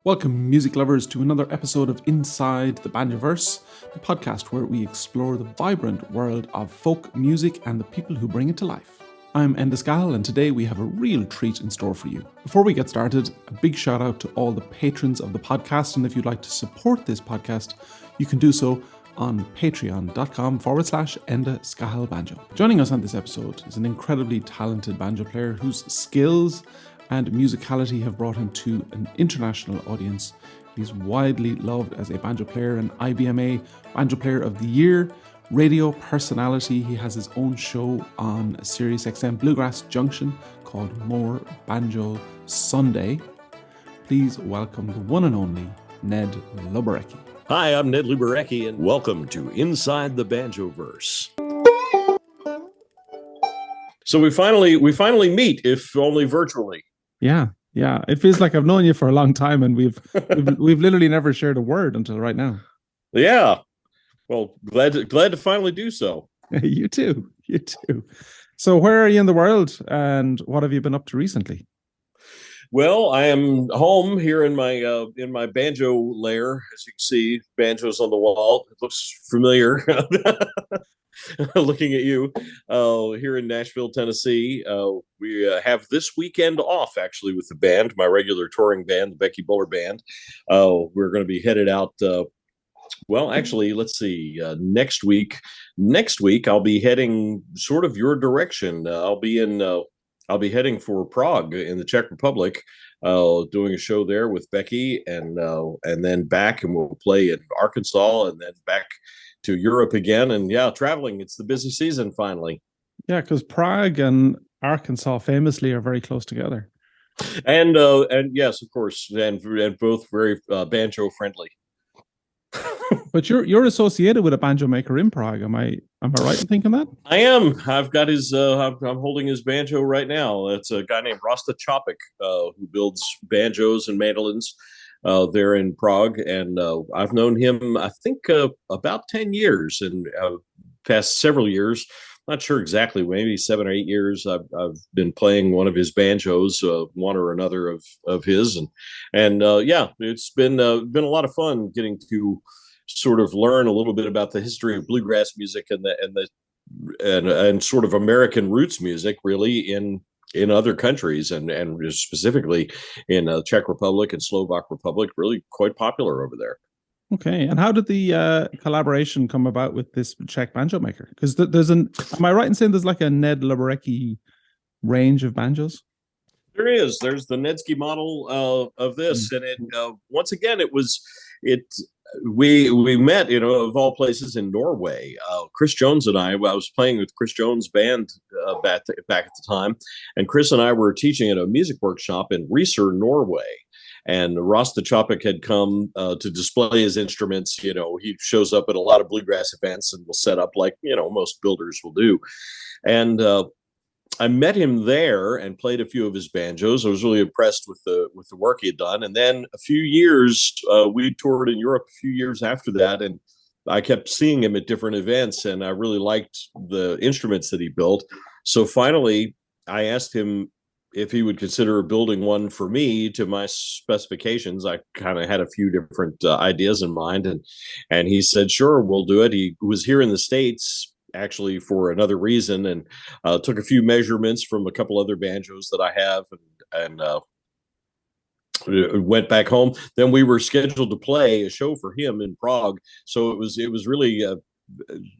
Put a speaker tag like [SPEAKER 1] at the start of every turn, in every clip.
[SPEAKER 1] Welcome, music lovers, to another episode of Inside the Banjoverse, the podcast where we explore the vibrant world of folk music and the people who bring it to life. I'm Enda Scahill, and today we have a real treat in store for you. Before we get started, a big shout out to all the patrons of the podcast, and if you'd like to support this podcast, you can do so on patreon.com/Enda Scahill Banjo. Joining us on this episode is an incredibly talented banjo player whose skills and musicality have brought him to an international audience. He's widely loved as a banjo player, an IBMA Banjo Player of the Year, radio personality. He has his own show on SiriusXM Bluegrass Junction called More Banjo Sunday. Please welcome the one and only Ned Luberecki.
[SPEAKER 2] Hi, I'm Ned Luberecki, and welcome to Inside the Banjoverse. So we finally meet, if only virtually.
[SPEAKER 1] Yeah. It feels like I've known you for a long time, and we've literally never shared a word until right now.
[SPEAKER 2] Yeah. Well, glad to finally do so.
[SPEAKER 1] You too. So where are you in the world, and what have you been up to recently?
[SPEAKER 2] Well, I am home here in my banjo lair. As you can see, banjos on the wall. It looks familiar. Looking at you here in Nashville, Tennessee. We have this weekend off, actually, with the band, my regular touring band, the Becky Bueller Band. We're going to be headed out. Well, actually, let's see. Next week, I'll be heading sort of your direction. I'll be heading for Prague in the Czech Republic, doing a show there with Becky, and then back, and we'll play in Arkansas, and then back to Europe again. And yeah, traveling. It's the busy season finally. Yeah,
[SPEAKER 1] because Prague and Arkansas famously are very close together.
[SPEAKER 2] And yes, of course, and both very banjo friendly.
[SPEAKER 1] But you're associated with a banjo maker in Prague. Am I right in thinking that?
[SPEAKER 2] I am. I've got his. I'm holding his banjo right now. It's a guy named Rasta Chopik, who builds banjos and mandolins there in Prague, and I've known him, I think, about 10 years, and past several years. Not sure exactly, maybe 7 or 8 years. I've been playing one of his banjos, one or another of his, and yeah, it's been a lot of fun getting to sort of learn a little bit about the history of bluegrass music and sort of American roots music, really, in other countries, and specifically in Czech Republic and Slovak Republic, really quite popular over there.
[SPEAKER 1] Okay, and how did the collaboration come about with this Czech banjo maker? Because am I right in saying there's like a Ned Luberecki range of banjos?
[SPEAKER 2] There is. There's the Nedski model of this, and it once again we met, of all places, in Norway. Chris Jones and I was playing with Chris Jones' band back at the time, and Chris and I were teaching at a music workshop in Risør, Norway. And Rasta Chopik had come to display his instruments. He shows up at a lot of bluegrass events and will set up like, most builders will do. And I met him there and played a few of his banjos. I was really impressed with the work he had done. And then a few years, we toured in Europe a few years after that, and I kept seeing him at different events, and I really liked the instruments that he built. So finally, I asked him if he would consider building one for me to my specifications. I kind of had a few different ideas in mind, and he said, sure, we'll do it. He was here in the States actually for another reason, and took a few measurements from a couple other banjos that I have, and went back home. Then we were scheduled to play a show for him in Prague. So it was really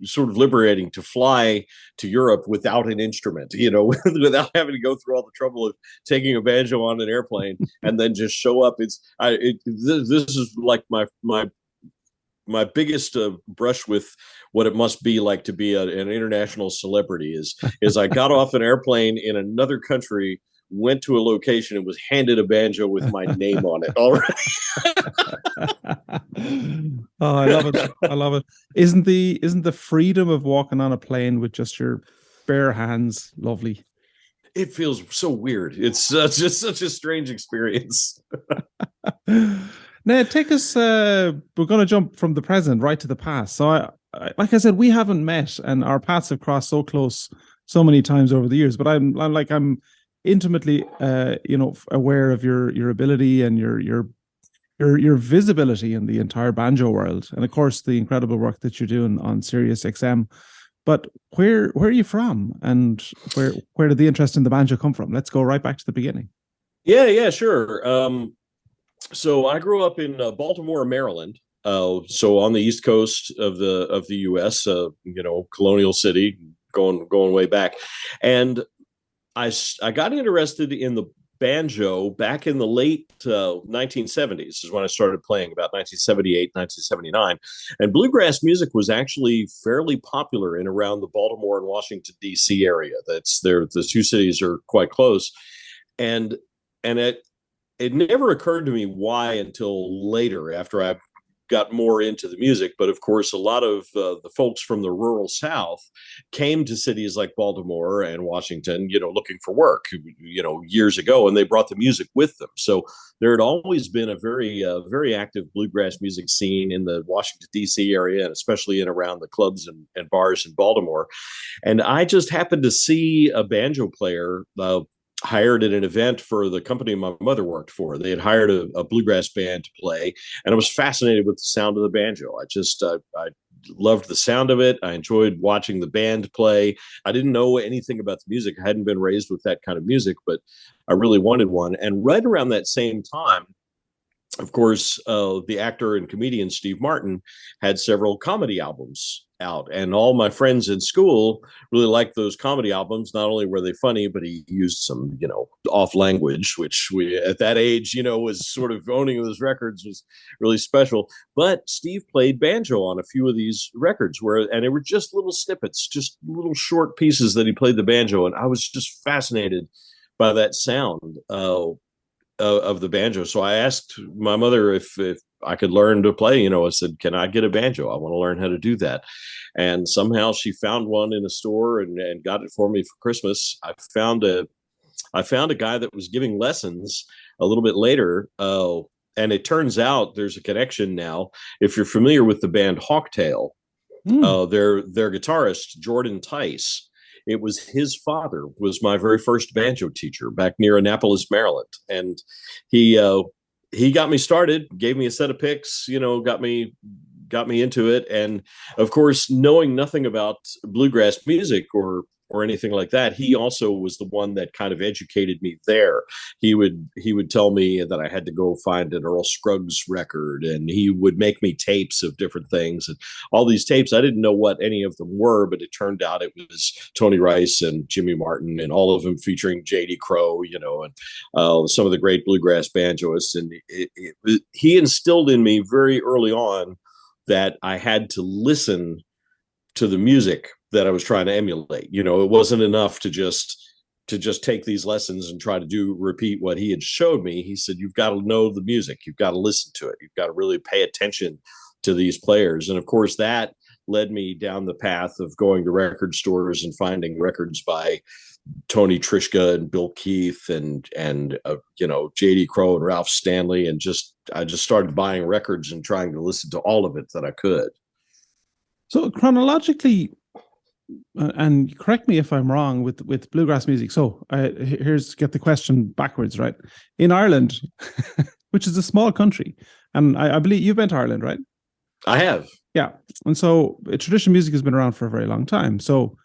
[SPEAKER 2] sort of liberating to fly to Europe without an instrument, without having to go through all the trouble of taking a banjo on an airplane and then just show up. This is like my biggest brush with what it must be like to be an international celebrity is I got off an airplane in another country, went to a location, and was handed a banjo with my name on it already.
[SPEAKER 1] Oh, I love it. Isn't the freedom of walking on a plane with just your bare hands lovely?
[SPEAKER 2] It feels so weird. It's just such a strange experience.
[SPEAKER 1] Now, take us. We're going to jump from the present right to the past. So, I like I said, we haven't met, and our paths have crossed so close so many times over the years. But I'm intimately, aware of your ability and your your visibility in the entire banjo world, and of course the incredible work that you're doing on SiriusXM. But where are you from, and where did the interest in the banjo come from? Let's go right back to the beginning.
[SPEAKER 2] Yeah, sure. So I grew up in Baltimore, Maryland. So on the East Coast of the U.S., colonial city, going way back, and I got interested in the banjo back in the late 1970s is when I started playing, about 1978, 1979. And bluegrass music was actually fairly popular in around the Baltimore and Washington, D.C. area. The two cities are quite close. And it never occurred to me why until later, after I got more into the music. But of course, a lot of the folks from the rural South came to cities like Baltimore and Washington, looking for work, years ago, and they brought the music with them. So there had always been a very active bluegrass music scene in the Washington, D.C. area, and especially in around the clubs and bars in Baltimore. And I just happened to see a banjo player hired at an event for the company my mother worked for. They had hired a bluegrass band to play, and I was fascinated with the sound of the banjo. I loved the sound of it. I enjoyed watching the band play. I didn't know anything about the music. I hadn't been raised with that kind of music, but I really wanted one. And right around that same time, of course, the actor and comedian Steve Martin had several comedy albums out, and all my friends in school really liked those comedy albums. Not only were they funny, but he used some, off language, which we at that age, was sort of owning those records was really special. But Steve played banjo on a few of these records and it were just little snippets, just little short pieces that he played the banjo, and I was just fascinated by that sound of the banjo. So I asked my mother if I could learn to play. I said, "Can I get a banjo? I want to learn how to do that." And somehow she found one in a store and got it for me for Christmas. I found a guy that was giving lessons a little bit later. And it turns out there's a connection now. If you're familiar with the band Hawktail, their guitarist Jordan Tice, it was his father was my very first banjo teacher back near Annapolis, Maryland. And he got me started, gave me a set of picks, got me into it. And of course, knowing nothing about bluegrass music or anything like that, he also was the one that kind of educated me there. He would tell me that I had to go find an Earl Scruggs record, and he would make me tapes of different things. And all these tapes, I didn't know what any of them were, but it turned out it was Tony Rice and Jimmy Martin, and all of them featuring J.D. Crowe, and some of the great bluegrass banjoists. And he instilled in me very early on that I had to listen to the music that I was trying to emulate. It wasn't enough to just take these lessons and try to repeat what he had showed me. He said, "You've got to know the music. You've got to listen to it. You've got to really pay attention to these players." And of course, that led me down the path of going to record stores and finding records by Tony Trischka and Bill Keith and J.D. Crowe and Ralph Stanley. And I just started buying records and trying to listen to all of it that I could.
[SPEAKER 1] So chronologically, and correct me if I'm wrong with bluegrass music. So get the question backwards, right? In Ireland, which is a small country, and I believe you've been to Ireland, right?
[SPEAKER 2] I have.
[SPEAKER 1] Yeah. And so traditional music has been around for a very long time. So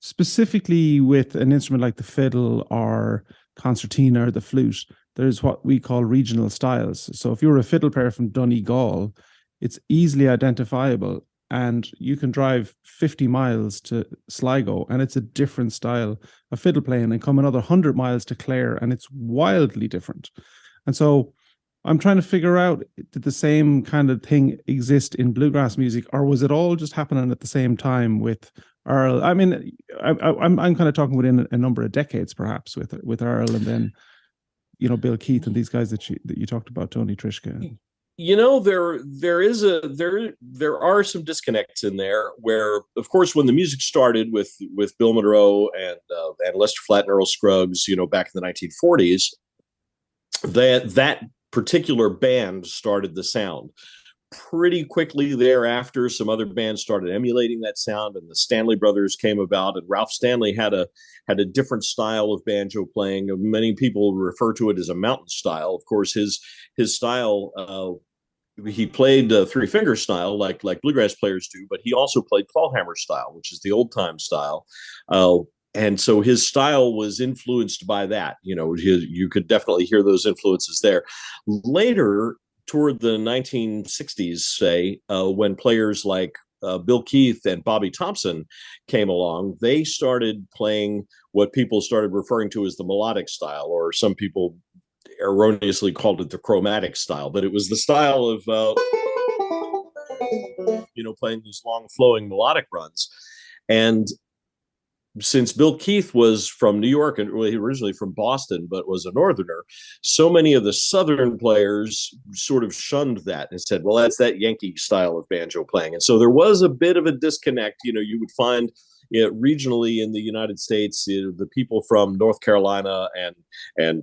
[SPEAKER 1] specifically with an instrument like the fiddle or concertina or the flute, there's what we call regional styles. So if you're a fiddle player from Donegal, it's easily identifiable, and you can drive 50 miles to Sligo and it's a different style of fiddle playing, and come another 100 miles to Clare and it's wildly different. And so I'm trying to figure out, did the same kind of thing exist in bluegrass music, or was it all just happening at the same time with Earl? I mean, I'm kind of talking within a number of decades, perhaps, with Earl, and then Bill Keith and these guys that you talked about, Tony Trischka.
[SPEAKER 2] There are some disconnects in there where, of course, when the music started with Bill Monroe and Lester Flatt and Earl Scruggs, back in the 1940s, that particular band started the sound. pretty quickly thereafter, some other bands started emulating that sound, and the Stanley Brothers came about. And Ralph Stanley had a different style of banjo playing. Many people refer to it as a mountain style. Of course, his style. He played three finger style like bluegrass players do, but he also played clawhammer style, which is the old time style. And so his style was influenced by that. You could definitely hear those influences there. Later, toward the 1960s, say, when players like Bill Keith and Bobby Thompson came along, they started playing what people started referring to as the melodic style, or some people erroneously called it the chromatic style, but it was the style of playing these long flowing melodic runs. And since Bill Keith was from New York and really originally from Boston, but was a Northerner, so many of the Southern players sort of shunned that and said, well, that's that Yankee style of banjo playing. And so there was a bit of a disconnect. You would find regionally in the United States, the people from North Carolina and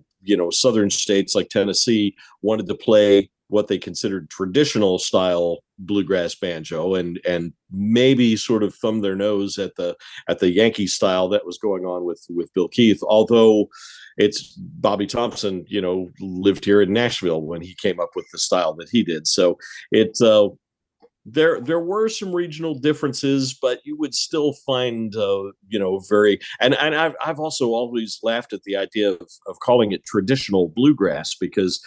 [SPEAKER 2] southern states like Tennessee wanted to play what they considered traditional style bluegrass banjo, and maybe sort of thumb their nose at the Yankee style that was going on with Bill Keith. Although it's Bobby Thompson, lived here in Nashville when he came up with the style that he did. So there were some regional differences, but you would still find, very, and I've also always laughed at the idea of calling it traditional bluegrass, because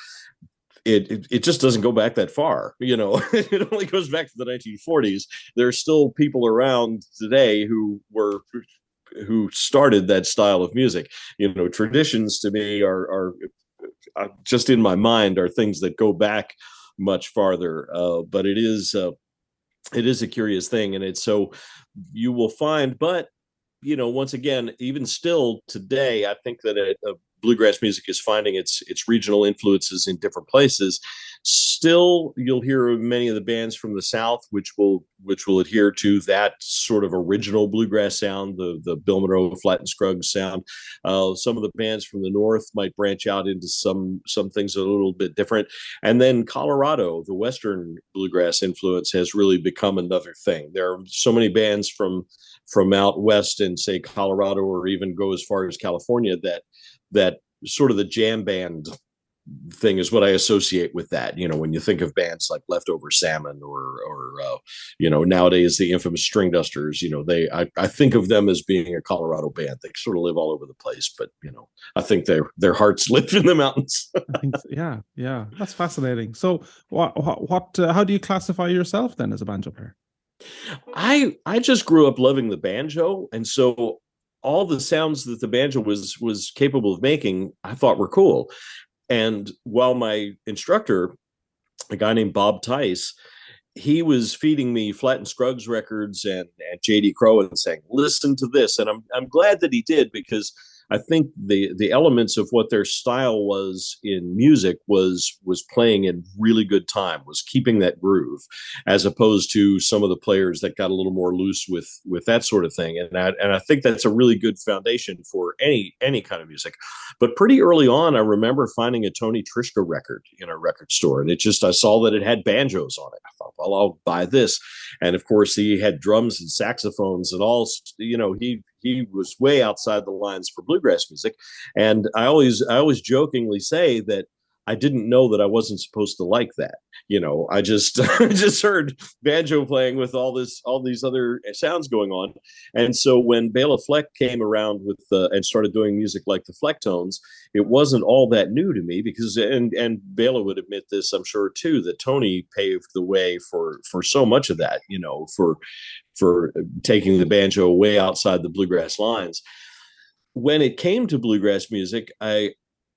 [SPEAKER 2] it just doesn't go back that far. It only goes back to the 1940s. There are still people around today who started that style of music. Traditions to me are just in my mind are things that go back much farther. But it is a curious thing, and it's so you will find. But once again, even still today, I think that bluegrass music is finding its regional influences in different places. Still, you'll hear many of the bands from the South, which will adhere to that sort of original bluegrass sound, the Bill Monroe Flat and Scruggs sound. Some of the bands from the North might branch out into some things a little bit different. And then Colorado, the Western bluegrass influence has really become another thing. There are so many bands from out west in, say, Colorado, or even go as far as California, that sort of the jam band thing is what I associate with that. When you think of bands like Leftover Salmon or nowadays the infamous String Dusters, I think of them as being a Colorado band. They sort of live all over the place, but I think their hearts live in the mountains.
[SPEAKER 1] I think so. Yeah, that's fascinating. So what how do you classify yourself then as a banjo player?
[SPEAKER 2] I just grew up loving the banjo, and so all the sounds that the banjo was capable of making, I thought were cool. And while my instructor, a guy named Bob Tice, he was feeding me Flat and Scruggs records and J.D. Crowe and saying, listen to this. And I'm glad that he did, because I think the elements of what their style was in music was playing in really good time, was keeping that groove, as opposed to some of the players that got a little more loose with that sort of thing. And I think that's a really good foundation for any kind of music. But pretty early on, I remember finding a Tony Trischka record in a record store, and I saw that it had banjos on it. I thought, well, I'll buy this. And of course, he had drums and saxophones and all. He was way outside the lines for bluegrass music. And I always jokingly say that I didn't know that I wasn't supposed to like that. I just heard banjo playing with all these other sounds going on. And so when Bela Fleck came around and started doing music like the Flecktones, it wasn't all that new to me, because and Bela would admit this, I'm sure too, that Tony paved the way for so much of that, for taking the banjo way outside the bluegrass lines. When it came to bluegrass music,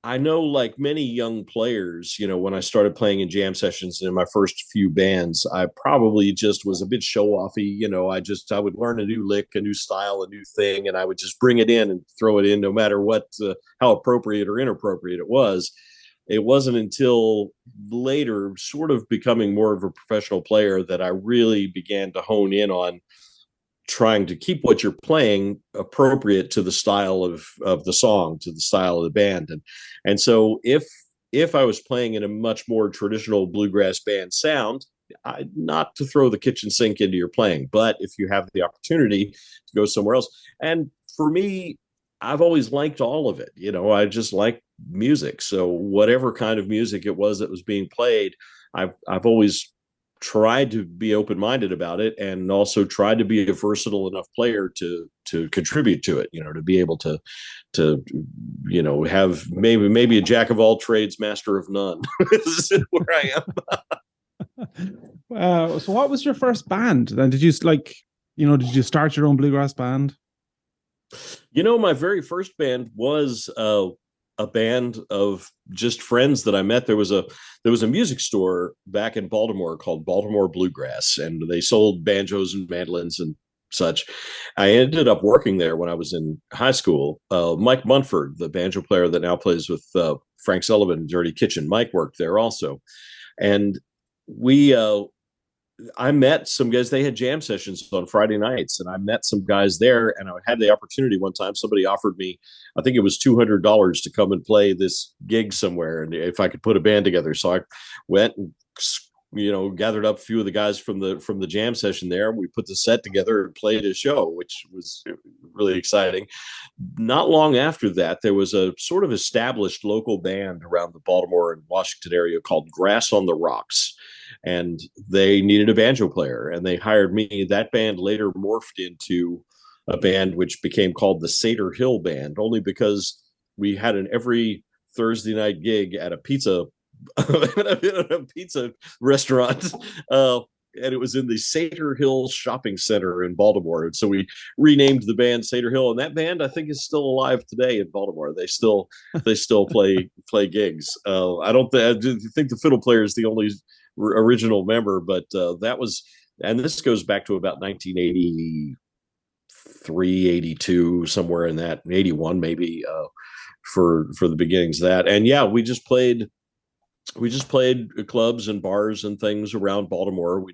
[SPEAKER 2] I know, like many young players, when I started playing in jam sessions in my first few bands, I probably just was a bit show-offy. I would learn a new lick, a new style, a new thing, and I would just bring it in and throw it in, no matter how appropriate or inappropriate it was. It wasn't until later, sort of becoming more of a professional player, that I really began to hone in on trying to keep what you're playing appropriate to the style of the song, to the style of the band. And so if I was playing in a much more traditional bluegrass band sound, not to throw the kitchen sink into your playing, but if you have the opportunity to go somewhere else. And for me, I've always liked all of it. I just like music. So whatever kind of music it was that was being played, I've always tried to be open-minded about it, and also tried to be a versatile enough player to contribute to it, to be able to have maybe a jack of all trades, master of none. This is where I
[SPEAKER 1] am. So what was your first band then? Did you did you start your own bluegrass band?
[SPEAKER 2] My very first band was a band of just friends that I met. There was a music store back in Baltimore called Baltimore Bluegrass, and they sold banjos and mandolins and such. I ended up working there when I was in high school. Mike Munford, the banjo player that now plays with Frank Sullivan in Dirty Kitchen, Mike worked there also. And I met some guys. They had jam sessions on Friday nights, and I met some guys there. And I had the opportunity one time. Somebody offered me, I think it was $200 to come and play this gig somewhere, and if I could put a band together. So I went and gathered up a few of the guys from the jam session there. We put the set together and played a show, which was really exciting. Not long after that, there was a sort of established local band around the Baltimore and Washington area called Grass on the Rocks. And they needed a banjo player, and they hired me. That band later morphed into a band which became called the Scahill Band, only because we had an every Thursday night gig at a pizza restaurant, and it was in the Scahill Shopping Center in Baltimore. And so we renamed the band Scahill, and that band I think is still alive today in Baltimore. They still play gigs. I think the fiddle player is the only original member, but that was, and this goes back to about 1983, 82, somewhere in that, 81 maybe, for the beginnings of that. And yeah, we just played clubs and bars and things around Baltimore. We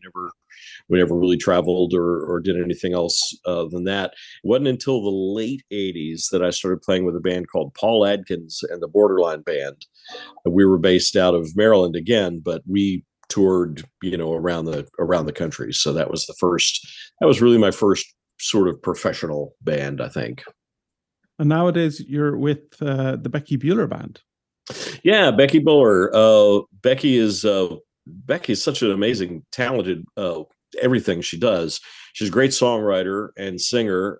[SPEAKER 2] never really traveled or did anything else than that. It wasn't until the late 80s that I started playing with a band called Paul Adkins and the Borderline Band. We were based out of Maryland again, but we toured, around the country. So that was really my first sort of professional band, I think.
[SPEAKER 1] And nowadays you're with the Becky Bueller band.
[SPEAKER 2] Yeah, Becky Bueller. Becky is such an amazing, talented, everything she does. She's a great songwriter and singer,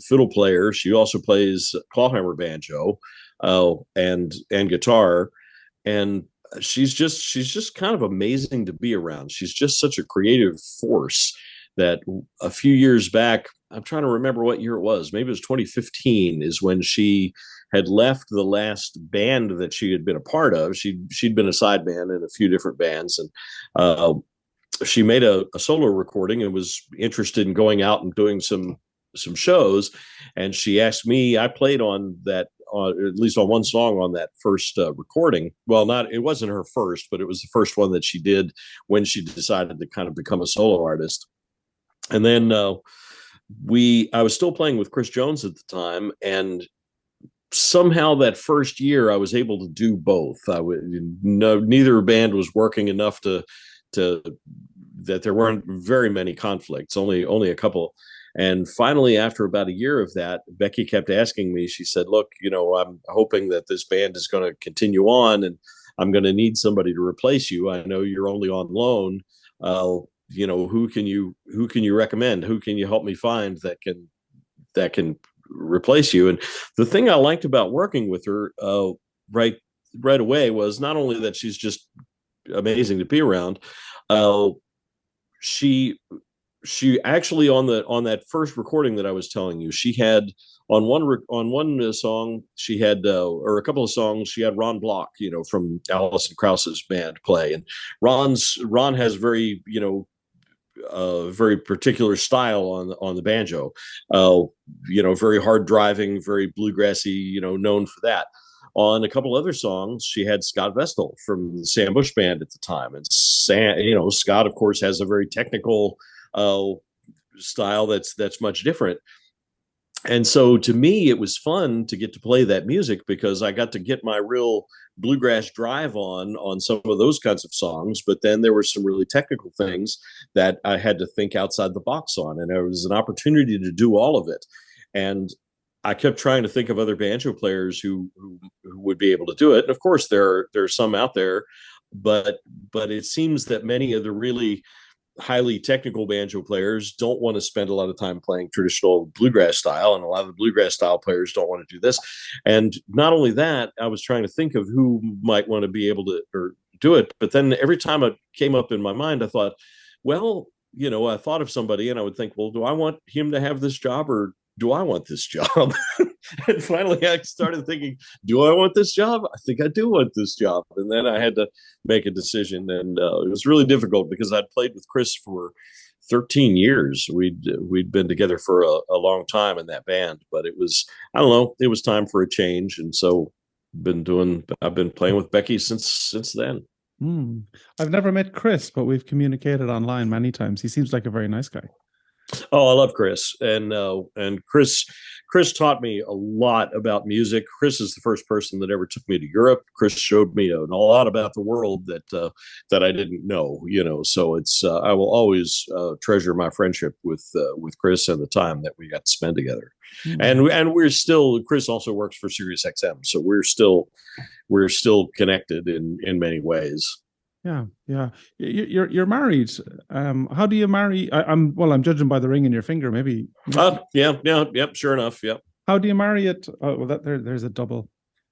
[SPEAKER 2] fiddle player. She also plays clawhammer banjo, and guitar. And she's just kind of amazing to be around. She's just such a creative force that a few years back, I'm trying to remember what year it was. Maybe it was 2015 is when she had left the last band that she had been a part of. She'd been a side band in a few different bands, and she made a solo recording and was interested in going out and doing some shows. And she asked me. I played on that, at least on one song on that first recording. Well, it wasn't her first, but it was the first one that she did when she decided to kind of become a solo artist. And then I was still playing with Chris Jones at the time, and somehow that first year I was able to do both. Neither band was working enough to that there weren't very many conflicts, only a couple. And finally, after about a year of that, Becky kept asking me. She said, "Look, I'm hoping that this band is going to continue on, and I'm going to need somebody to replace you. I know you're only on loan. Who can you recommend? Who can you help me find that can replace you?" And the thing I liked about working with her right away was not only that she's just amazing to be around. She actually on that first recording that I was telling you, she had on one song she had or a couple of songs she had Ron Block, from Alison Krauss's band play, and Ron has very very particular style on the banjo, very hard driving, very bluegrassy, known for that. On a couple other songs, she had Scott Vestal from the Sam Bush Band at the time, and Scott, of course, has a very technical style that's much different. And so to me, it was fun to get to play that music because I got to get my real bluegrass drive on some of those kinds of songs. But then there were some really technical things that I had to think outside the box on, and there was an opportunity to do all of it. And I kept trying to think of other banjo players who would be able to do it. And of course, there are some out there, but it seems that many of the really highly technical banjo players don't want to spend a lot of time playing traditional bluegrass style, and a lot of the bluegrass style players don't want to do this. And not only that, I was trying to think of who might want to be able to or do it, but then every time it came up in my mind, I thought, well, I thought of somebody and I would think, well, do I want him to have this job or do I want this job? And finally I started thinking, do I want this job? I think I do want this job. And then I had to make a decision, and it was really difficult because I'd played with Chris for 13 years. We'd been together for a long time in that band, but it was, I don't know, it was time for a change. And so I've been playing with Becky since then.
[SPEAKER 1] I've never met Chris, but we've communicated online many times. He seems like a very nice guy.
[SPEAKER 2] Oh, I love Chris, and Chris taught me a lot about music. Chris is the first person that ever took me to Europe. Chris showed me a lot about the world that I didn't know. So it's I will always treasure my friendship with Chris and the time that we got to spend together. And we're still, Chris also works for SiriusXM, so we're still connected in many ways.
[SPEAKER 1] Yeah. You're married. How do you marry? I'm judging by the ring in your finger, maybe.
[SPEAKER 2] Yep. Sure enough. Yep.
[SPEAKER 1] How do you marry it? There's a double.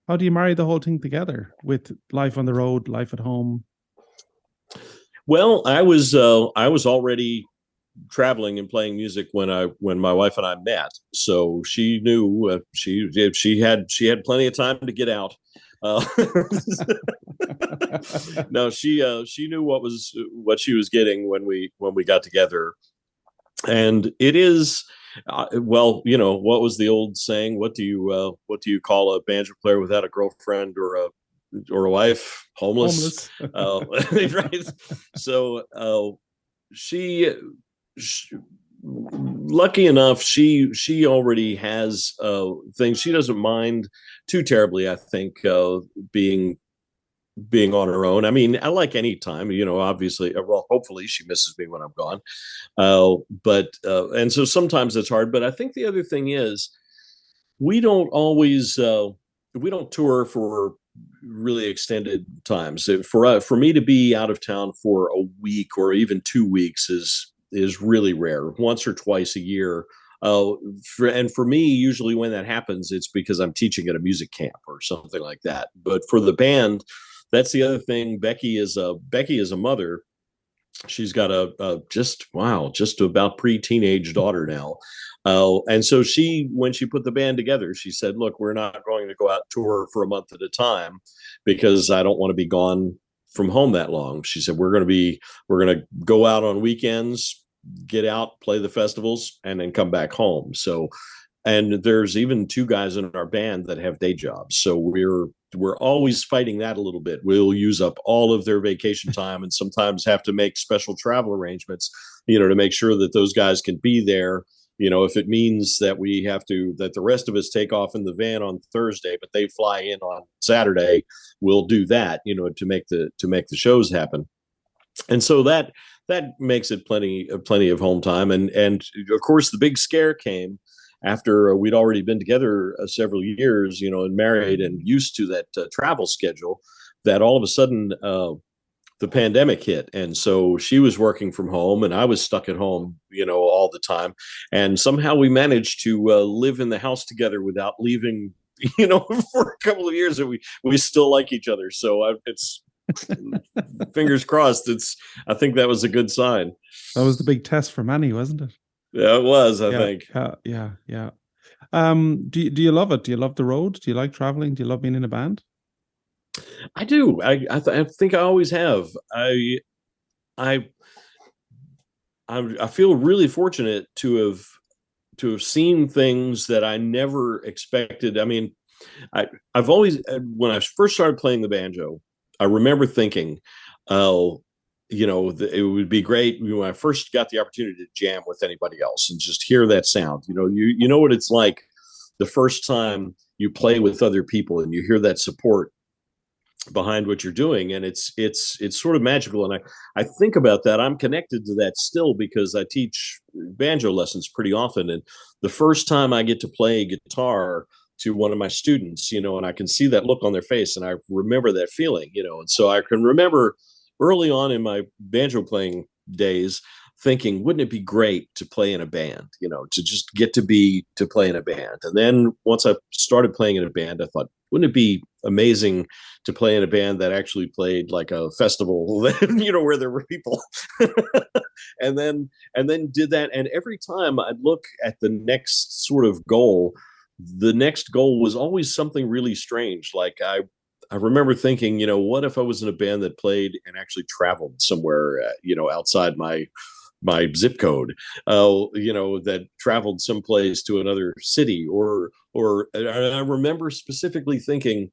[SPEAKER 1] How do you marry the whole thing together with life on the road, life at home?
[SPEAKER 2] Well, I was already traveling and playing music when my wife and I met, so she knew she had plenty of time to get out. No, she knew what she was getting when we got together, and it is what was the old saying? What do you call a banjo player without a girlfriend or a wife? Homeless. Right. So she lucky enough, she already has things. She doesn't mind too terribly, I think, being on her own. I mean, I like any time, obviously, well, hopefully she misses me when I'm gone. But and so sometimes it's hard, but I think the other thing is we don't tour for really extended times. For me to be out of town for a week or even 2 weeks is really rare. Once or twice a year. And for me, usually when that happens, it's because I'm teaching at a music camp or something like that. But for the band, that's the other thing. Becky is a mother. She's got a just about pre-teenage daughter now. And so when she put the band together, she said, look, we're not going to go out tour for a month at a time because I don't want to be gone from home that long. She said, we're going to go out on weekends, get out, play the festivals, and then come back home. So, and there's even 2 guys in our band that have day jobs. So we're always fighting that a little bit. We'll use up all of their vacation time and sometimes have to make special travel arrangements, to make sure that those guys can be there. If it means that that the rest of us take off in the van on Thursday, but they fly in on Saturday, we'll do that, to make the shows happen. And so that makes it plenty of home time. And of course, the big scare came after we'd already been together several years, and married and used to that travel schedule, that all of a sudden the pandemic hit. And so she was working from home and I was stuck at home, all the time. And somehow we managed to live in the house together without leaving, for a couple of years, and we still like each other. So it's fingers crossed. I think that was a good sign.
[SPEAKER 1] That was the big test for Manny, wasn't it?
[SPEAKER 2] Yeah, it was, I think.
[SPEAKER 1] Yeah. Do you love it? Do you love the road? Do you like traveling? Do you love being in a band?
[SPEAKER 2] I do. I think I always have. I feel really fortunate to have seen things that I never expected. I mean, I've always, when I first started playing the banjo, I remember thinking, oh, it would be great when I first got the opportunity to jam with anybody else and just hear that sound. You know what it's like the first time you play with other people and you hear that support behind what you're doing, and it's sort of magical. And I think about that. I'm connected to that still because I teach banjo lessons pretty often, and the first time I get to play guitar to one of my students, and I can see that look on their face, and I remember that feeling, and so I can remember early on in my banjo playing days thinking, wouldn't it be great to play in a band, to just get to play in a band. And then once I started playing in a band, I thought, wouldn't it be amazing to play in a band that actually played like a festival, where there were people. and then did that. And every time I'd look at the next sort of goal, the next goal was always something really strange. Like I remember thinking, what if I was in a band that played and actually traveled somewhere, outside my zip code, that traveled someplace to another city, or I remember specifically thinking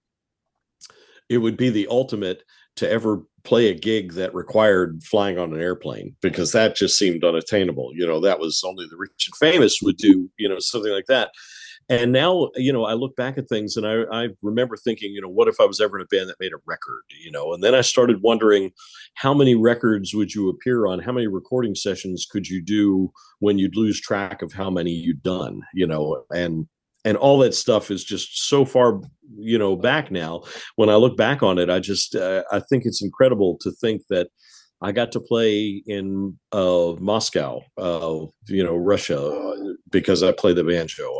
[SPEAKER 2] it would be the ultimate to ever play a gig that required flying on an airplane, because that just seemed unattainable. That was only the rich and famous would do, something like that. And now, I look back at things and I remember thinking, what if I was ever in a band that made a record, and then I started wondering how many records would you appear on? How many recording sessions could you do when you'd lose track of how many you'd done, and all that stuff is just so far, back now. When I look back on it, I think it's incredible to think that I got to play in Moscow, Russia, because I play the banjo.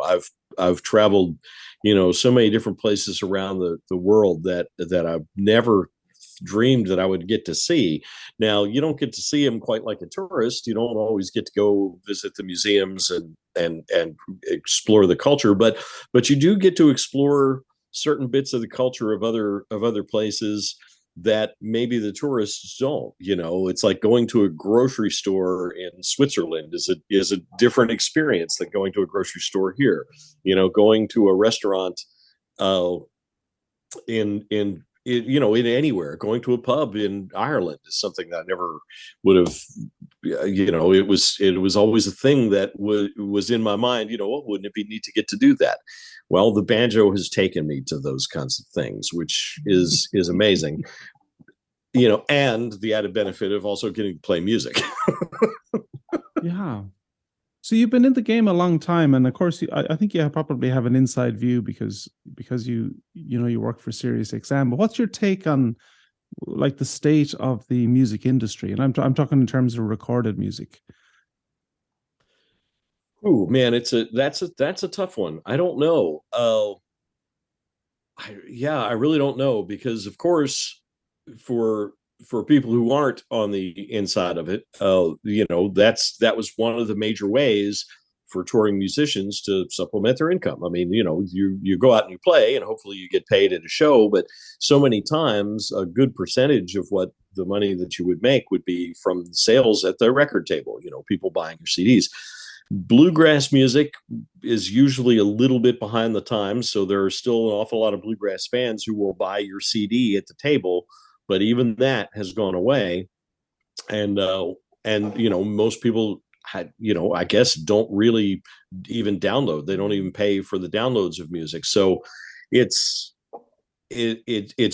[SPEAKER 2] I've traveled, so many different places around the world that I've never dreamed that I would get to see. Now, you don't get to see them quite like a tourist. You don't always get to go visit the museums and explore the culture, but you do get to explore certain bits of the culture of other places that maybe the tourists don't. It's like going to a grocery store in Switzerland is a different experience than going to a grocery store here. Going to a restaurant in anywhere, going to a pub in Ireland is something that I never would have, it was always a thing that was in my mind, what wouldn't it be neat to get to do that? Well, the banjo has taken me to those kinds of things, which is amazing, and the added benefit of also getting to play music.
[SPEAKER 1] Yeah. So you've been in the game a long time, and of course, I think you probably have an inside view because you work for SiriusXM. But what's your take on like the state of the music industry? And I'm talking in terms of recorded music.
[SPEAKER 2] Oh man, that's a tough one. I don't know. I really don't know, because of course, for people who aren't on the inside of it, that was one of the major ways for touring musicians to supplement their income. I mean, you go out and you play and hopefully you get paid at a show, but so many times a good percentage of what the money that you would make would be from sales at the record table, people buying your CDs. Bluegrass music is usually a little bit behind the times, so there are still an awful lot of bluegrass fans who will buy your CD at the table, but even that has gone away. And most people I guess don't really even download. They don't even pay for the downloads of music. So it's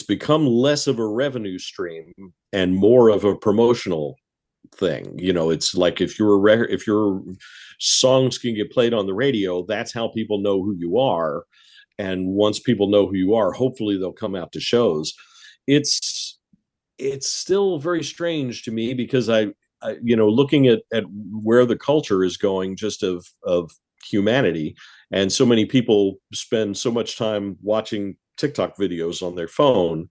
[SPEAKER 2] become less of a revenue stream and more of a promotional thing. It's like if your songs can get played on the radio, that's how people know who you are. And once people know who you are, hopefully they'll come out to shows. It's still very strange to me, because I looking at where the culture is going, just of humanity, and so many people spend so much time watching TikTok videos on their phone.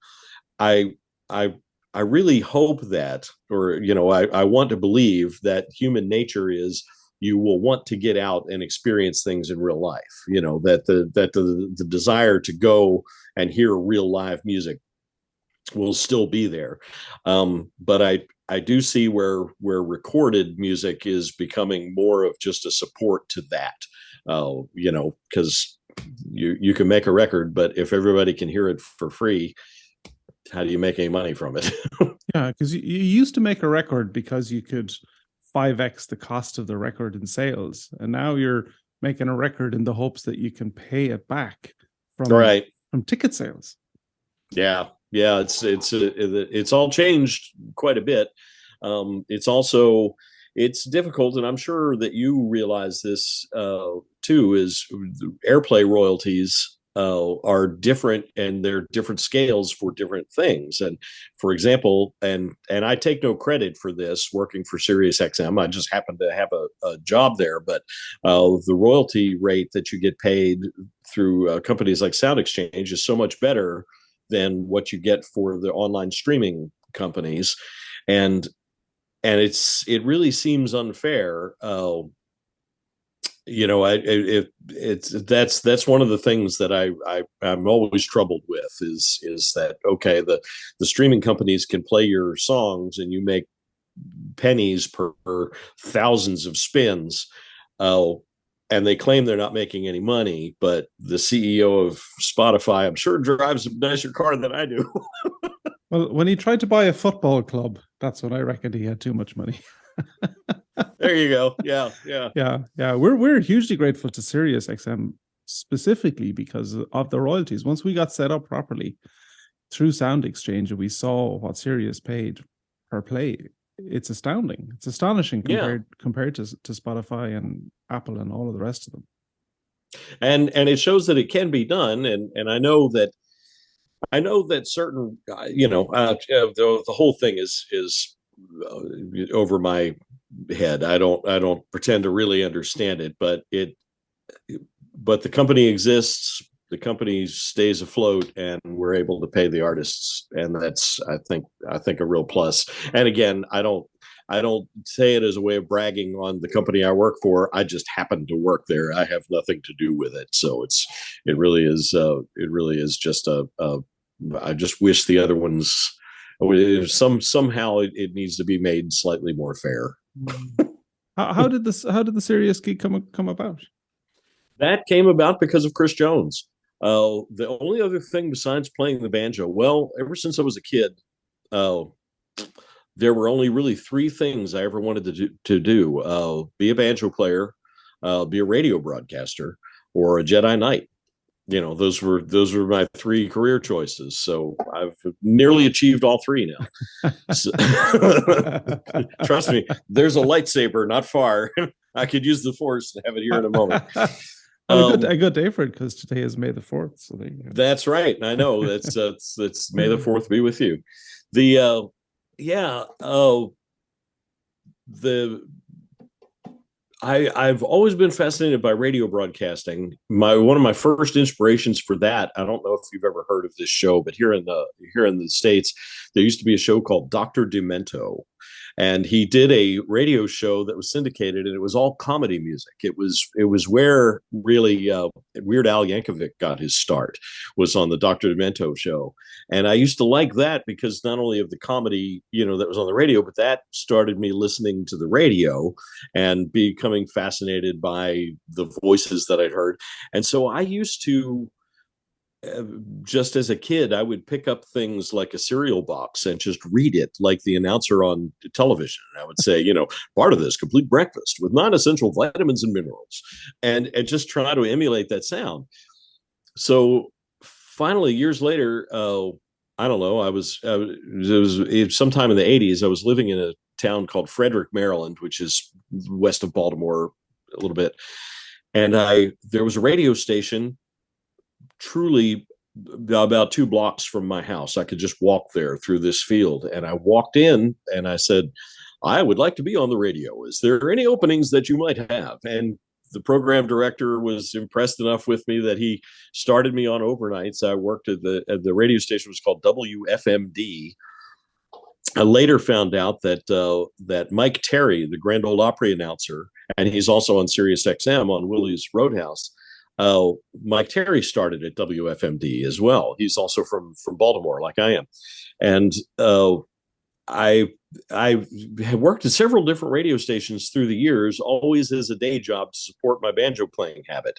[SPEAKER 2] I really hope that, or I want to believe that human nature is you will want to get out and experience things in real life. That the desire to go and hear real live music will still be there. But I do see where recorded music is becoming more of just a support to that. Because you can make a record, but if everybody can hear it for free, how do you make any money from it?
[SPEAKER 1] Yeah, because you used to make a record because you could 5x the cost of the record in sales, and now you're making a record in the hopes that you can pay it back
[SPEAKER 2] Right.
[SPEAKER 1] from ticket sales.
[SPEAKER 2] Yeah. It's all changed quite a bit. It's difficult, and I'm sure that you realize this too, is airplay royalties are different, and they're different scales for different things. And for example, and I take no credit for this working for SiriusXM. I just happen to have a job there, but the royalty rate that you get paid through companies like Sound Exchange is so much better than what you get for the online streaming companies. And it really seems unfair. That's one of the things that I'm always troubled with is that, okay, the streaming companies can play your songs and you make pennies per thousands of spins, and they claim they're not making any money, but the CEO of Spotify, I'm sure, drives a nicer car than I do.
[SPEAKER 1] Well, when he tried to buy a football club, that's when I reckoned he had too much money.
[SPEAKER 2] There you go. Yeah.
[SPEAKER 1] We're hugely grateful to SiriusXM specifically because of the royalties. Once we got set up properly through Sound Exchange and we saw what Sirius paid per play, it's astounding. It's astonishing compared to Spotify and Apple and all of the rest of them.
[SPEAKER 2] And it shows that it can be done. And I know that certain, the whole thing is over my head. I don't pretend to really understand it, but the company exists, the company stays afloat, and we're able to pay the artists, and that's I think a real plus. And again, I don't say it as a way of bragging on the company I work for. I just happen to work there. I have nothing to do with it. So it really is just I just wish the other ones, somehow it needs to be made slightly more fair.
[SPEAKER 1] How did the Sirius gig come about?
[SPEAKER 2] That came about because of Chris Jones. The only other thing besides playing the banjo, well, ever since I was a kid, there were only really three things I ever wanted to do: be a banjo player, be a radio broadcaster, or a Jedi Knight. Those were my three career choices. So I've nearly achieved all three now. So, trust me, there's a lightsaber not far. I could use the Force and have it here in a moment.
[SPEAKER 1] A good day for it, because today is May the 4th. So there you go.
[SPEAKER 2] That's right. I know that's May the 4th be with you. I've always been fascinated by radio broadcasting. One of my first inspirations for that, I don't know if you've ever heard of this show, but here in the States, there used to be a show called Dr. Demento. And he did a radio show that was syndicated, and it was all comedy music. It was where really Weird Al Yankovic got his start, was on the Dr. Demento show. And I used to like that because not only of the comedy, that was on the radio, but that started me listening to the radio and becoming fascinated by the voices that I'd heard. And so I used to, just as a kid, I would pick up things like a cereal box and just read it like the announcer on television. And I would say, part of this complete breakfast with non-essential vitamins and minerals, and just try to emulate that sound. So finally, years later, I don't know, it was sometime in the 80s. I was living in a town called Frederick, Maryland, which is west of Baltimore a little bit. And there was a radio station truly about 2 blocks from my house. I could just walk there through this field. And I walked in and I said, I would like to be on the radio. Is there any openings that you might have? And the program director was impressed enough with me that he started me on overnights. I worked at the radio station, was called WFMD. I later found out that Mike Terry, the Grand Ole Opry announcer, and he's also on SiriusXM on Willie's Roadhouse, Mike Terry started at WFMD as well. He's also from Baltimore, like I am. And I have worked at several different radio stations through the years, always as a day job to support my banjo playing habit.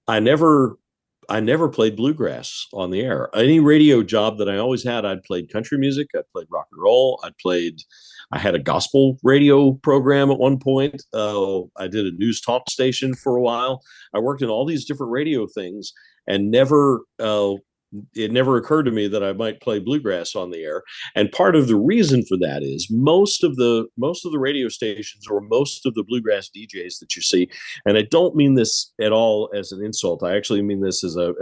[SPEAKER 2] I never I never played bluegrass on the air. Any radio job that I always had, I'd played country music, I'd played rock and roll, I had a gospel radio program at one point. I did a news talk station for a while. I worked in all these different radio things, and it never occurred to me that I might play bluegrass on the air. And part of the reason for that is most of the radio stations, or most of the bluegrass DJs that you see, and I don't mean this at all as an insult. I actually mean this as a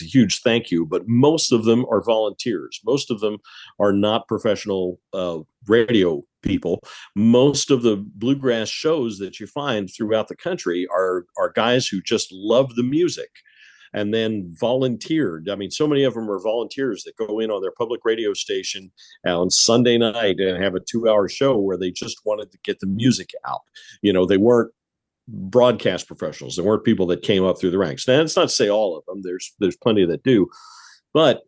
[SPEAKER 2] huge thank you, but most of them are volunteers. Most of them are not professional radio people. Most of the bluegrass shows that you find throughout the country are guys who just love the music and then volunteered. I mean, so many of them are volunteers that go in on their public radio station on Sunday night and have a 2-hour show where they just wanted to get the music out. They weren't broadcast professionals. There weren't people that came up through the ranks. Now, it's not to say all of them. There's plenty that do, but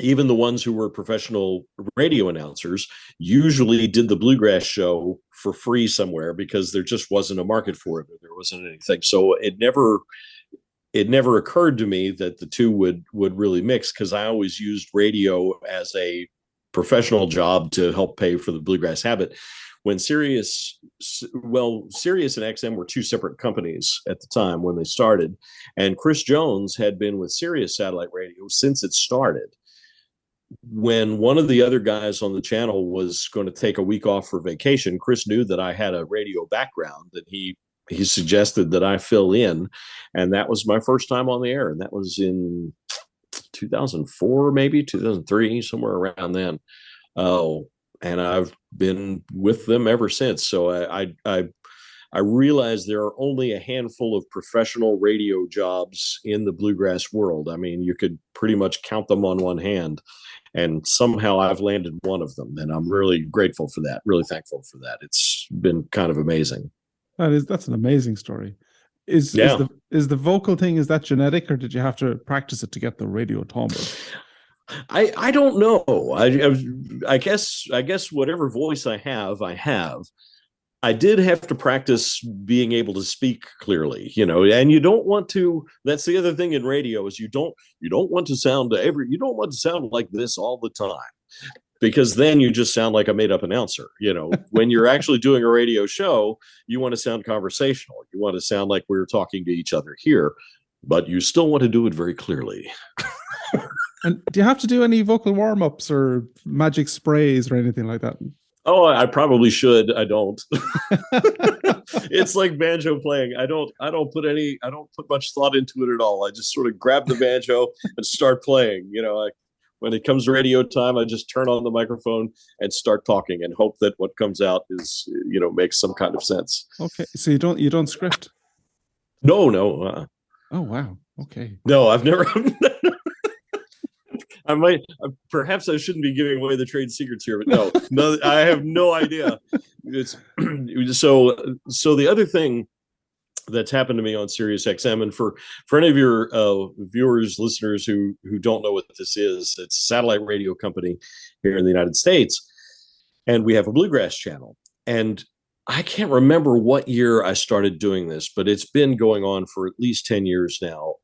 [SPEAKER 2] even the ones who were professional radio announcers usually did the bluegrass show for free somewhere because there just wasn't a market for it. There wasn't anything. So it never occurred to me that the two would really mix, because I always used radio as a professional job to help pay for the bluegrass habit. When Sirius and XM were two separate companies at the time when they started, and Chris Jones had been with Sirius Satellite Radio since it started. When one of the other guys on the channel was going to take a week off for vacation, Chris knew that I had a radio background, and he suggested that I fill in, and that was my first time on the air, and that was in 2004, maybe 2003, somewhere around then. And I've been with them ever since. So I realized there are only a handful of professional radio jobs in the bluegrass world. I mean, you could pretty much count them on one hand, and somehow I've landed one of them, and I'm really grateful for that, really thankful for that. It's been kind of amazing.
[SPEAKER 1] That's an amazing story. Is the vocal thing, is that genetic, or did you have to practice it to get the radio timbre?
[SPEAKER 2] I don't know. I guess whatever voice I have. I did have to practice being able to speak clearly, and you don't want to. That's the other thing in radio, is you don't want to sound like this all the time, because then you just sound like a made-up announcer. When you're actually doing a radio show, you want to sound conversational. You want to sound like we're talking to each other here, but you still want to do it very clearly.
[SPEAKER 1] And do you have to do any vocal warm-ups or magic sprays or anything like that?
[SPEAKER 2] Oh, I probably should. I don't. It's like banjo playing. I don't put much thought into it at all. I just sort of grab the banjo and start playing. When it comes radio time, I just turn on the microphone and start talking and hope that what comes out is, makes some kind of sense.
[SPEAKER 1] Okay. So you don't script?
[SPEAKER 2] No.
[SPEAKER 1] Oh, wow. Okay.
[SPEAKER 2] No, I've never. Perhaps I shouldn't be giving away the trade secrets here, but no, I have no idea. So the other thing that's happened to me on SiriusXM, and for any of your viewers, listeners who don't know what this is, it's a satellite radio company here in the United States, and we have a bluegrass channel. And I can't remember what year I started doing this, but it's been going on for at least 10 years now.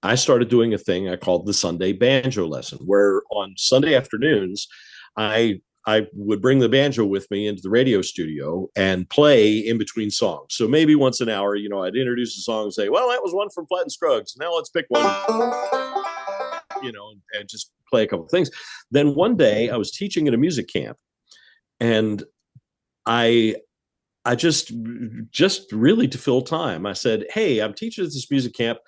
[SPEAKER 2] I started doing a thing I called the Sunday Banjo Lesson, where on Sunday afternoons, I would bring the banjo with me into the radio studio and play in between songs. So maybe once an hour, I'd introduce a song and say, well, that was one from Flatt and Scruggs. Now let's pick one, and just play a couple of things. Then one day I was teaching at a music camp, and I just really, to fill time, I said, hey, I'm teaching at this music camp.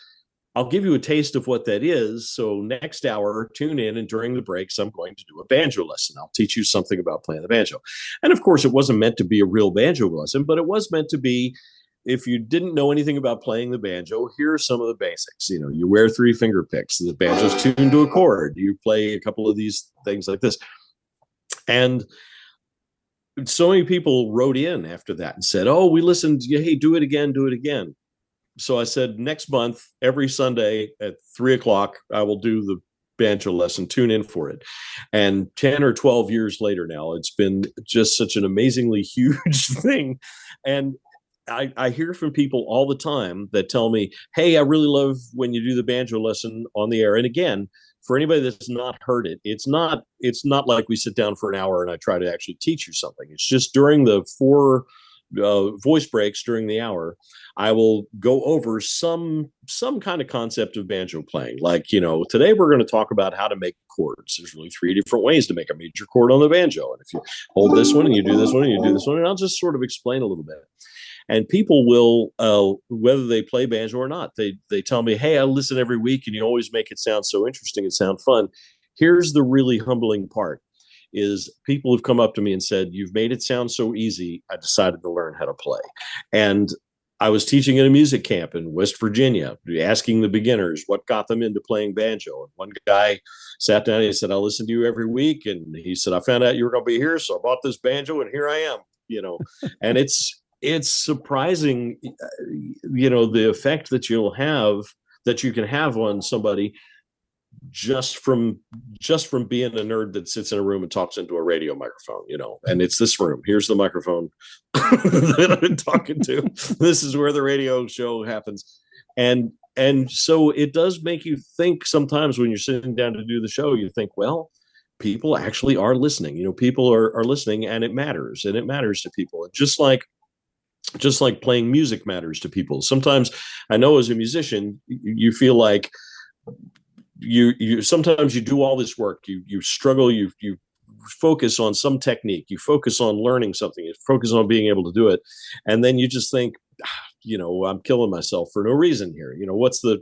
[SPEAKER 2] I'll give you a taste of what that is. So next hour, tune in, and during the breaks, I'm going to do a banjo lesson. I'll teach you something about playing the banjo. And of course, it wasn't meant to be a real banjo lesson, but it was meant to be, if you didn't know anything about playing the banjo, here are some of the basics. You wear 3 finger picks. The banjo's tuned to a chord. You play a couple of these things like this. And so many people wrote in after that and said, oh, we listened. Hey, do it again. So I said, next month, every Sunday at 3:00, I will do the banjo lesson. Tune in for it. And 10 or 12 years later now, it's been just such an amazingly huge thing. And I hear from people all the time that tell me, hey, I really love when you do the banjo lesson on the air. And again, for anybody that's not heard it, it's not like we sit down for an hour and I try to actually teach you something. It's just during the 4 voice breaks during the hour, I will go over some kind of concept of banjo playing. Like, today we're going to talk about how to make chords. There's really 3 different ways to make a major chord on the banjo. And if you hold this one and you do this one and you do this one, and I'll just sort of explain a little bit. And people will, whether they play banjo or not, they tell me, hey, I listen every week and you always make it sound so interesting and sound fun. Here's the really humbling part is people have come up to me and said, you've made it sound so easy, I decided to learn how to play. And I was teaching at a music camp in West Virginia, asking the beginners what got them into playing banjo. And one guy sat down and he said, I listen to you every week. And he said, I found out you were going to be here, so I bought this banjo and here I am, and it's surprising, the effect that you can have on somebody just from being a nerd that sits in a room and talks into a radio microphone, and it's this room. Here's the microphone that I've been talking to. This is where the radio show happens. And so it does make you think sometimes when you're sitting down to do the show, you think, well, people actually are listening. People are listening, and it matters to people. Just like playing music matters to people. Sometimes I know as a musician, you feel like you sometimes you do all this work, you struggle, you focus on some technique, you focus on learning something, you focus on being able to do it, and then you just think, I'm killing myself for no reason here.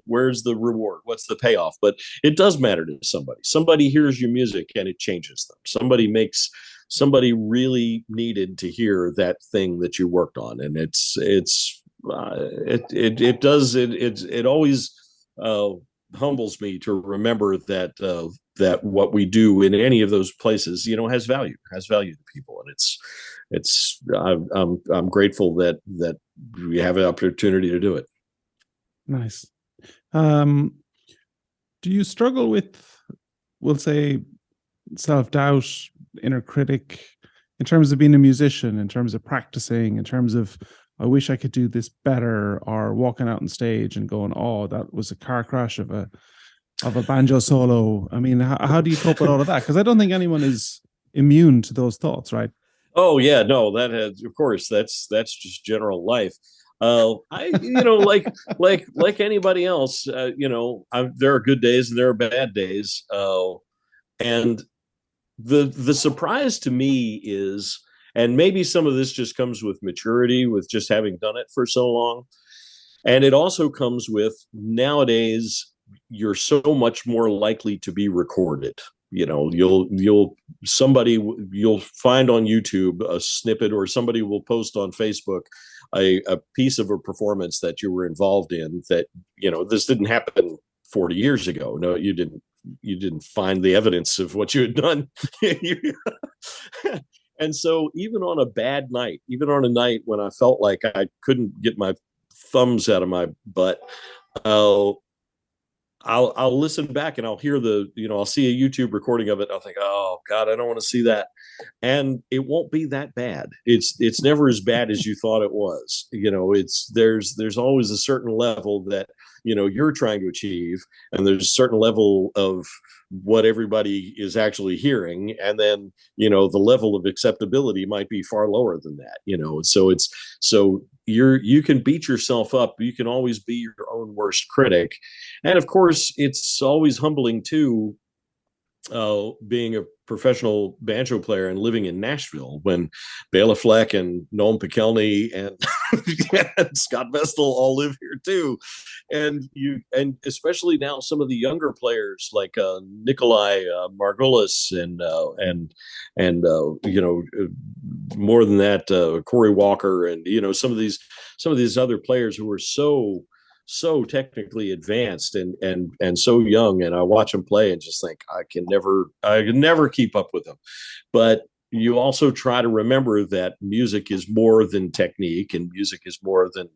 [SPEAKER 2] Where's the reward? What's the payoff? But it does matter to somebody. Somebody hears your music and it changes them. Somebody really needed to hear that thing that you worked on, and it always humbles me to remember that what we do in any of those places, has value to people, and I'm grateful that we have an opportunity to do it.
[SPEAKER 1] Nice. Do you struggle with, we'll say, self-doubt, inner critic, in terms of being a musician, in terms of practicing, in terms of, I wish I could do this better, or walking out on stage and going, oh, that was a car crash of a banjo solo? I mean, how do you cope with all of that? Because I don't think anyone is immune to those thoughts, right?
[SPEAKER 2] Oh yeah, no, of course, that's just general life. Like anybody else, there are good days and there are bad days. And the surprise to me is, and maybe some of this just comes with maturity, with just having done it for so long, and it also comes with, nowadays you're so much more likely to be recorded. You'll find on YouTube a snippet, or somebody will post on Facebook a piece of a performance that you were involved in that, this didn't happen 40 years ago. No, you didn't find the evidence of what you had done. And so even on a bad night, even on a night when I felt like I couldn't get my thumbs out of my butt, I'll listen back and I'll hear I'll see a YouTube recording of it. I'll think, oh God, I don't want to see that. And it won't be that bad. It's never as bad as you thought it was. There's always a certain level that, you're trying to achieve, and there's a certain level of what everybody is actually hearing. And then, the level of acceptability might be far lower than that, so you can beat yourself up. You can always be your own worst critic. And of course, it's always humbling too, being a professional banjo player and living in Nashville, when Bela Fleck and Noam Pikelny and, and Scott Vestal all live here too. And especially now some of the younger players like Nikolai Margulis and more than that, Corey Walker, and some of these other players who are so technically advanced and so young, and I watch them play and just think I can never keep up with them. But you also try to remember that music is more than technique, and music is more than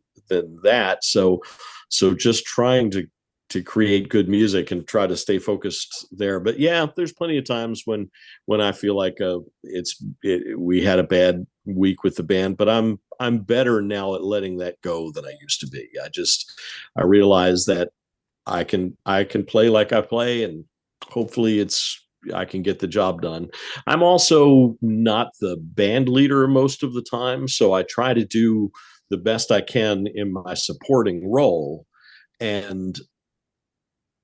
[SPEAKER 2] that. So just trying to to create good music and try to stay focused there. But yeah, there's plenty of times when I feel like we had a bad week with the band, but I'm better now at letting that go than I used to be. I realize that I can play like I play, and hopefully I can get the job done. I'm also not the band leader most of the time, so I try to do the best I can in my supporting role. And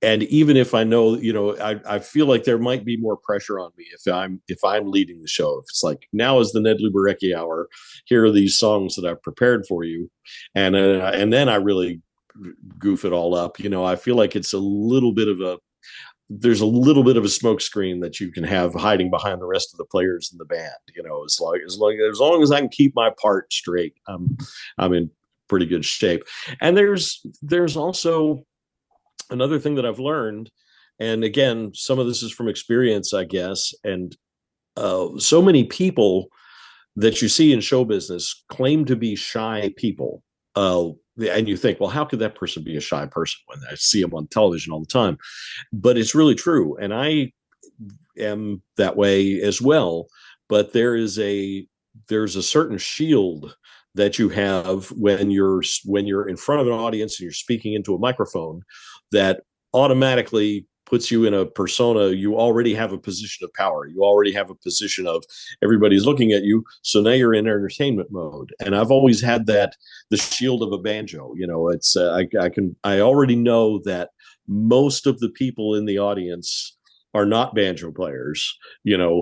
[SPEAKER 2] even if I know, I feel like there might be more pressure on me if I'm leading the show. If it's like, now is the Ned Luberecki hour, here are these songs that I've prepared for you, and then I really goof it all up. I feel like it's there's a little bit of a smoke screen that you can have hiding behind the rest of the players in the band. As long as I can keep my part straight, I'm in pretty good shape. And there's also another thing that I've learned, and again, some of this is from experience, I guess, and so many people that you see in show business claim to be shy people. And you think, well, how could that person be a shy person when I see them on television all the time? But it's really true. And I am that way as well. But there's a certain shield that you have when you're in front of an audience and you're speaking into a microphone that automatically puts you in a persona. You already have a position of power. You already have a position of everybody's looking at you. So now you're in entertainment mode. And I've always had the shield of a banjo. It's I already know that most of the people in the audience are not banjo players,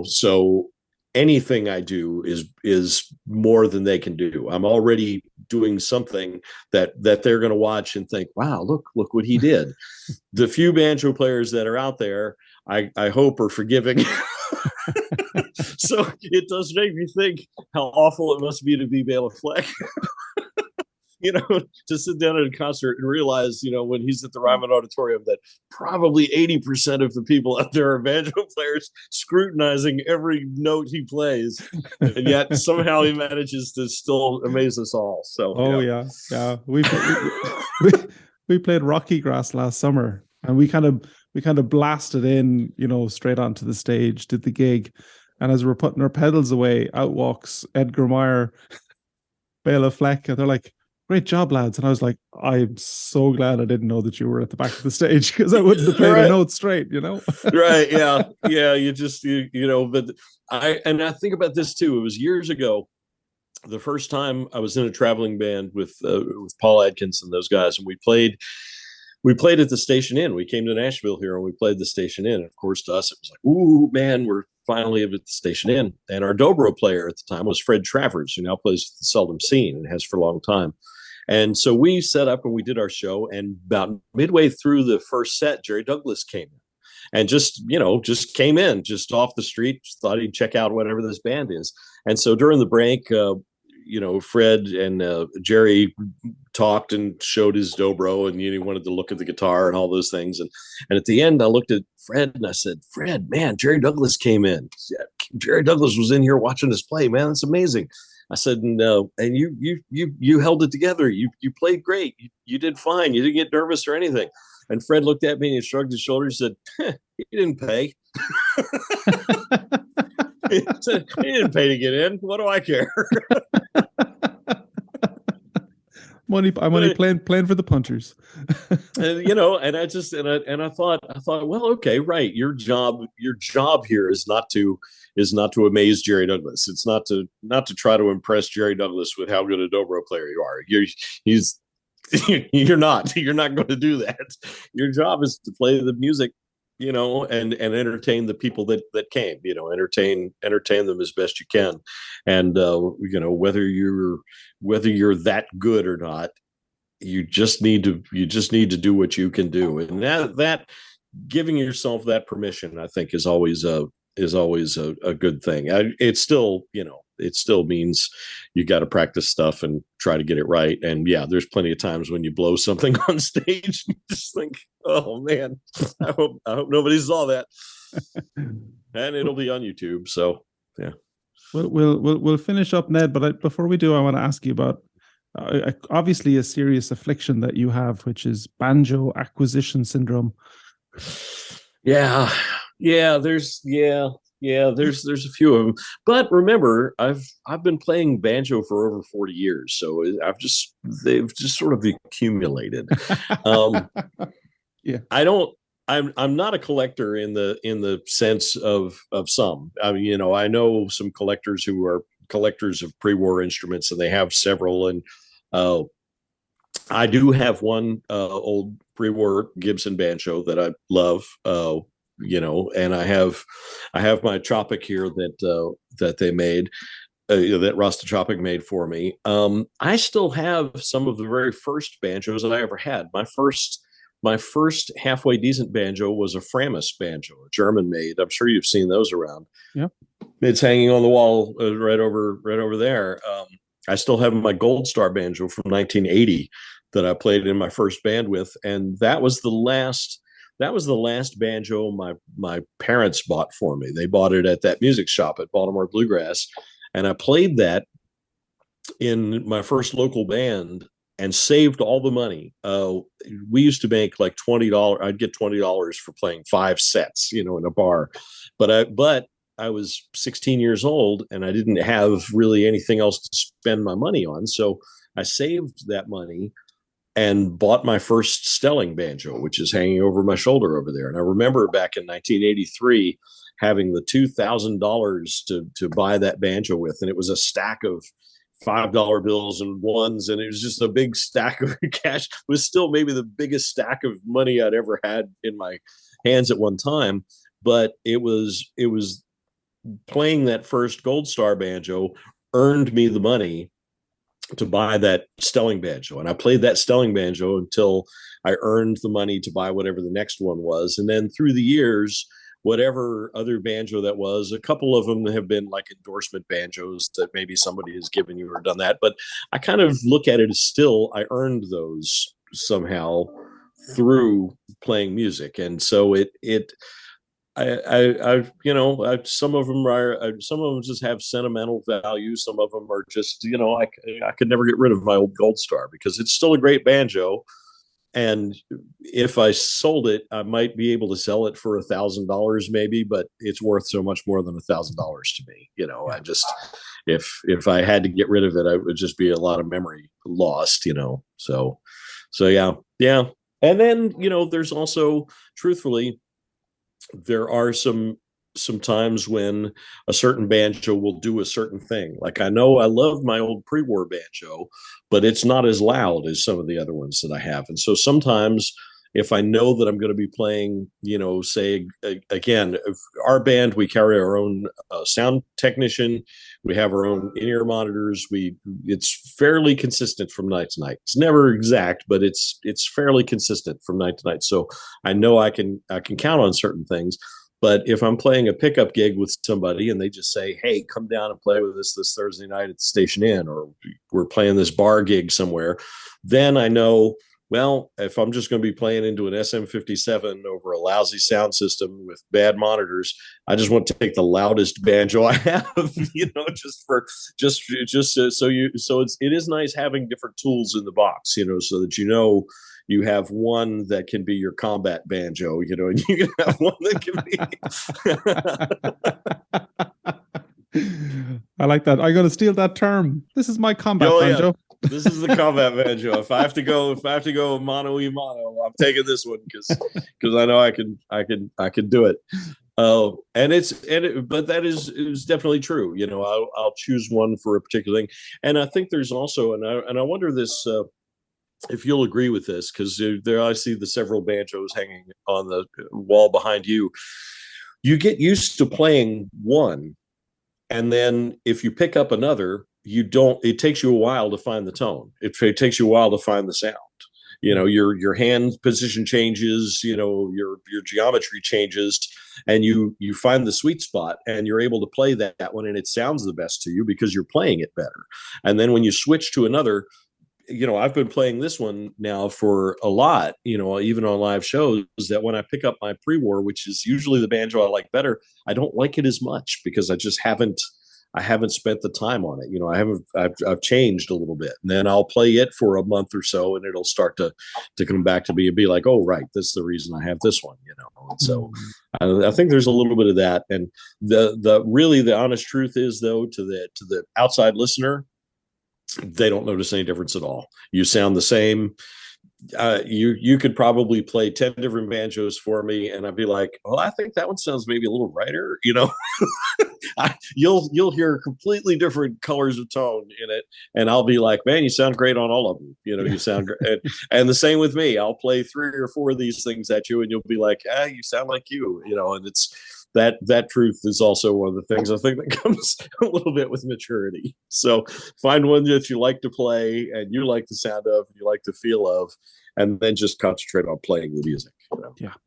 [SPEAKER 2] so anything I do is more than they can do. I'm already doing something that they're going to watch and think, wow, look what he did. The few banjo players that are out there, I hope are forgiving. So it does make me think how awful it must be to be Bela Fleck. To sit down at a concert and realize, when he's at the Ryman Auditorium, that probably 80% of the people out there are banjo players scrutinizing every note he plays. And yet somehow he manages to still amaze us all. So,
[SPEAKER 1] yeah. We played Rocky Grass last summer, and we kind of blasted in, straight onto the stage, did the gig. And as we're putting our pedals away, out walks Edgar Meyer, Bela Fleck, and they're like, great job, lads. And I was like, I'm so glad I didn't know that you were at the back of the stage, because I wouldn't have played a note straight,
[SPEAKER 2] Right. Yeah. Yeah. But I think about this too. It was years ago, the first time I was in a traveling band with Paul Adkins and those guys, and we played at the Station Inn. We came to Nashville here and we played the Station Inn. Of course, to us, it was like, ooh, man, we're finally at the Station Inn. And our dobro player at the time was Fred Travers, who now plays the Seldom Seen and has for a long time. And so we set up and we did our show. And about midway through the first set, Jerry Douglas came in and just came in just off the street, just thought he'd check out whatever this band is. And so during the break, Fred and Jerry talked and showed his dobro, and he wanted to look at the guitar and all those things. And at the end, I looked at Fred and I said, Fred, man, Jerry Douglas came in. Jerry Douglas was in here watching us play, man. That's amazing. I said, no, and you held it together. You played great. You did fine. You didn't get nervous or anything. And Fred looked at me and shrugged his shoulders and said, he didn't pay. He said, he didn't pay to get in. What do I care?
[SPEAKER 1] I'm only playing for the punchers.
[SPEAKER 2] And I thought, well, okay, right. Your job here is not to amaze Jerry Douglas. It's not to try to impress Jerry Douglas with how good a dobro player you are. You're not going to do that. Your job is to play the music, and entertain the people that came, entertain them as best you can. And, whether you're that good or not, you just need to do what you can do. And that giving yourself that permission, I think, is always a good thing. It still means you got to practice stuff and try to get it right. And yeah, there's plenty of times when you blow something on stage, you just think, oh man, I hope nobody saw that. And it'll be on YouTube. So yeah.
[SPEAKER 1] We'll finish up, Ned, but before we do, I want to ask you about obviously a serious affliction that you have, which is banjo acquisition syndrome.
[SPEAKER 2] Yeah, there's a few of them. But remember, I've been playing banjo for over 40 years, so they've just sort of accumulated.
[SPEAKER 1] Yeah,
[SPEAKER 2] I'm not a collector in the sense of some. I mean, I know some collectors who are collectors of pre-war instruments, and they have several. And I do have one old pre-war Gibson banjo that I love. And I have my Tropic here that they made. That Rasta Tropic made for me. I still have some of the very first banjos that I ever had. My first halfway decent banjo was a Framus banjo, a German made. I'm sure you've seen those around.
[SPEAKER 1] Yeah,
[SPEAKER 2] it's hanging on the wall right over there. I still have my Gold Star banjo from 1980 that I played in my first band with, and that was the last banjo my parents bought for me. They bought it at that music shop at Baltimore Bluegrass, and I played that in my first local band and saved all the money. We used to make like $20. I'd get $20 for playing 5 sets, in a bar. But I was 16 years old and I didn't have really anything else to spend my money on. So I saved that money and bought my first Stelling banjo, which is hanging over my shoulder over there. And I remember back in 1983 having the $2,000 to buy that banjo with, and it was a stack of $5 bills and ones, and it was just a big stack of cash. It was still maybe the biggest stack of money I'd ever had in my hands at one time. But it was playing that first Gold Star banjo earned me the money to buy that Stelling banjo, and I played that Stelling banjo until I earned the money to buy whatever the next one was. And then through the years, whatever other banjo that was, a couple of them have been like endorsement banjos that maybe somebody has given you or done that. But I kind of look at it as still, I earned those somehow through playing music. And so some of them just have sentimental value. Some of them are just, I could never get rid of my old Gold Star because it's still a great banjo. And if I sold it, I might be able to sell it for $1,000 maybe, but it's worth so much more than $1,000 to me. I just, if I had to get rid of it, it would just be a lot of memory lost, so yeah. And then, there's also, truthfully, there are some times when a certain banjo will do a certain thing. Like I know I love my old pre-war banjo, but it's not as loud as some of the other ones that I have. And so sometimes if I know that I'm going to be playing, say again, our band, we carry our own sound technician. We have our own in-ear monitors. It's fairly consistent from night to night. It's never exact, but it's fairly consistent from night to night. So I know I can count on certain things. But if I'm playing a pickup gig with somebody and they just say, hey, come down and play with us this Thursday night at the Station Inn, or we're playing this bar gig somewhere, then I know, well, if I'm just going to be playing into an SM57 over a lousy sound system with bad monitors, I just want to take the loudest banjo I have, it is nice having different tools in the box, so that you have one that can be your combat banjo, and you can have one that
[SPEAKER 1] can be. I like that. I'm going to steal that term. This is my combat banjo.
[SPEAKER 2] Yeah. This is the combat banjo. If I have to go mano y mano, I'm taking this one because I know I can do it. But that is definitely true. I'll choose one for a particular thing, and I think there's also, and I wonder this. If you'll agree with this, because there I see the several banjos hanging on the wall behind you. You get used to playing one, and then if you pick up another, it takes you a while to find the tone. It takes you a while to find the sound. Your hand position changes, your geometry changes, and you find the sweet spot, and you're able to play that one, and it sounds the best to you because you're playing it better. And then when you switch to another, I've been playing this one now for a lot, even on live shows, that when I pick up my pre-war, which is usually the banjo I like better, I don't like it as much because I just haven't I haven't spent the time on it. You know, I've changed a little bit, and then I'll play it for a month or so, and it'll start to come back to me and be like, oh, right, that's the reason I have this one, you know. And so I think there's a little bit of that. And the honest truth is, though, to the outside listener, they don't notice any difference at all. You sound the same. You could probably play 10 different banjos for me, and I'd be like, well, I think that one sounds maybe a little brighter, you know. You'll hear completely different colors of tone in it, and I'll be like, man, you sound great on all of them, you know. You sound great. And the same with me. I'll play 3 or 4 of these things at you, and you'll be like, you sound like you know. And it's that truth is also one of the things I think that comes a little bit with maturity. So find one that you like to play and you like the sound of, and you like the feel of, and then just concentrate on playing the music. You know?
[SPEAKER 1] Yeah,